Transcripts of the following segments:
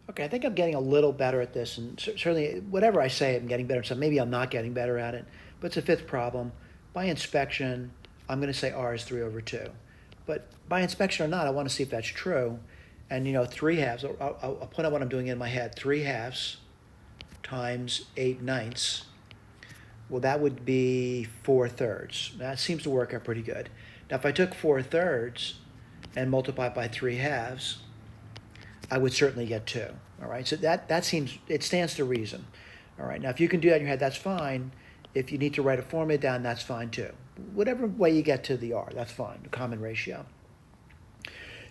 Okay, I think I'm getting a little better at this, and certainly whatever I say, I'm getting better. So maybe I'm not getting better at it, but it's a fifth problem. By inspection, I'm going to say r is 3 over 2. But by inspection or not, I want to see if that's true. And 3 halves, I'll point out what I'm doing in my head. 3 halves times 8 ninths. Well, that would be 4 thirds. That seems to work out pretty good. Now, if I took 4 thirds and multiplied by 3 halves, I would certainly get 2. All right, so that seems, it stands to reason. All right, now if you can do that in your head, that's fine. If you need to write a formula down, that's fine too. Whatever way you get to the r, that's fine, the common ratio.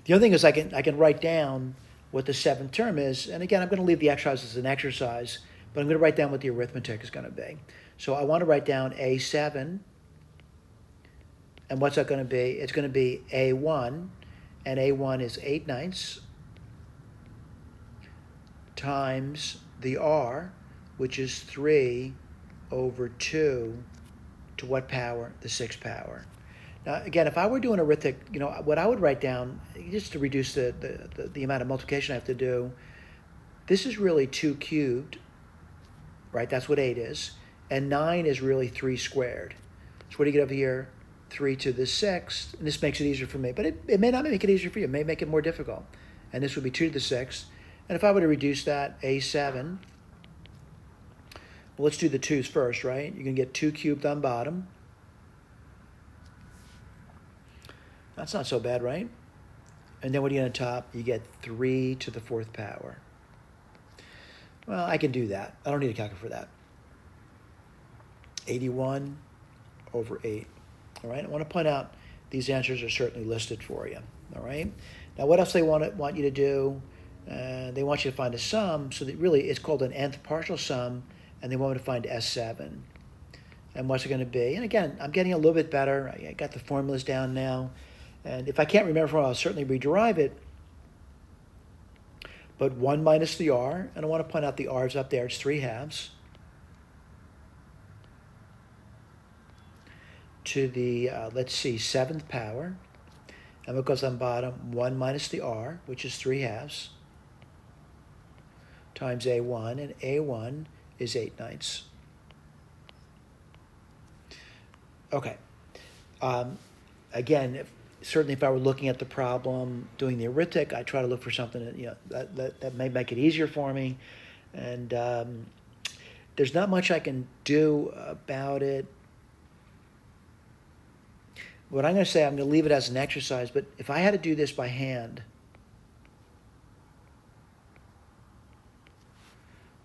The other thing is I can write down what the seventh term is, and again, I'm going to leave the exercise as an exercise, but I'm going to write down what the arithmetic is going to be. So I want to write down A7, and what's that going to be? It's going to be A1, and A1 is 8 ninths, times the r, which is 3 over 2 to what power? The 6th power. Now, again, if I were doing arithmetic, what I would write down, just to reduce the amount of multiplication I have to do, this is really 2 cubed, right? That's what 8 is. And 9 is really 3 squared. So what do you get over here? 3 to the 6th. And this makes it easier for me. But it may not make it easier for you. It may make it more difficult. And this would be 2 to the 6th. And if I were to reduce that, A7, well, let's do the 2's first, right? You're going to get 2 cubed on bottom. That's not so bad, right? And then what do you get on top? You get 3 to the 4th power. Well, I can do that. I don't need a calculator for that. 81 over 8. All right, I want to point out these answers are certainly listed for you. All right. Now, what else they want you to do? They want you to find a sum, so that really it's called an nth partial sum, and they want me to find S7. And what's it going to be? And again, I'm getting a little bit better. I got the formulas down now. And if I can't remember from, I'll certainly rederive it. But 1 minus the r, and I want to point out the r is up there. It's 3 halves. To the, let's see, 7th power. And what goes on bottom? 1 minus the r, which is 3 halves, times A1, and A1 is 8 ninths. Okay. Again, certainly if I were looking at the problem, doing the arithmetic, I try to look for something that may make it easier for me. And there's not much I can do about it. What I'm going to say, I'm going to leave it as an exercise, but if I had to do this by hand,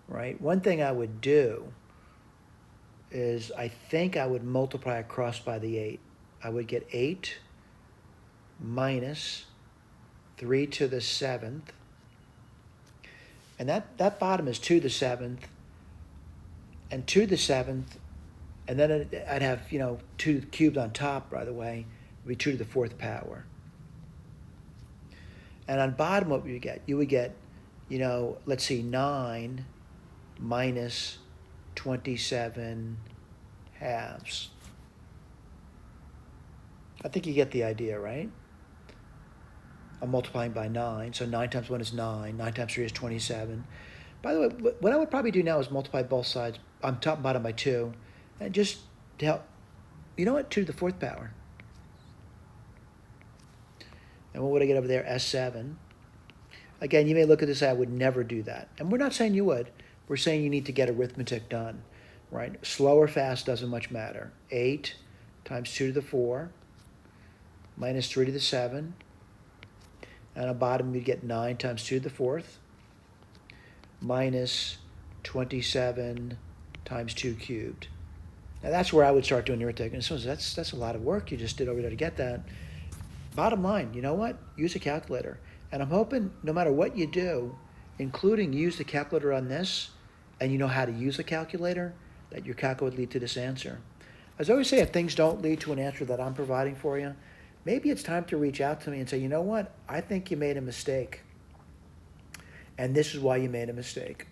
right, one thing I would do is I think I would multiply across by the 8. I would get 8 minus 3 to the 7th. And that bottom is 2 to the 7th. And 2 to the 7th. And then I'd have, 2 cubed on top, by the way, would be 2 to the 4th power. And on bottom, what would you get? You would get, let's see, 9 minus 27 halves. I think you get the idea, right? I'm multiplying by 9, so 9 times 1 is 9, 9 times 3 is 27. By the way, what I would probably do now is multiply both sides, on top and bottom, by 2, and just to help, 2 to the 4th power. And what would I get over there? S7. Again, you may look at this, I would never do that. And we're not saying you would. We're saying you need to get arithmetic done, right? Slow or fast doesn't much matter. 8 times 2 to the 4 minus 3 to the 7. And on bottom, you'd get 9 times 2 to the 4th minus 27 times 2 cubed. Now, that's where I would start doing arithmetic. And so that's a lot of work you just did over there to get that. Bottom line, you know what? Use a calculator. And I'm hoping no matter what you do, including use the calculator on this, and you know how to use a calculator, that your calculator would lead to this answer. As I always say, if things don't lead to an answer that I'm providing for you, maybe it's time to reach out to me and say, you know what? I think you made a mistake. And this is why you made a mistake,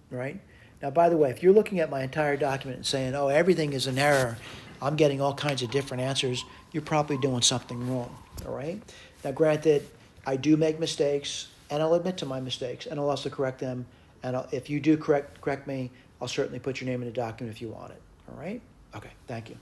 right? Now, by the way, if you're looking at my entire document and saying, oh, everything is an error, I'm getting all kinds of different answers, you're probably doing something wrong, all right? Now, granted, I do make mistakes. and I'll admit to my mistakes, and I'll also correct them. And if you do correct me, I'll certainly put your name in the document if you want it. All right? Okay, thank you.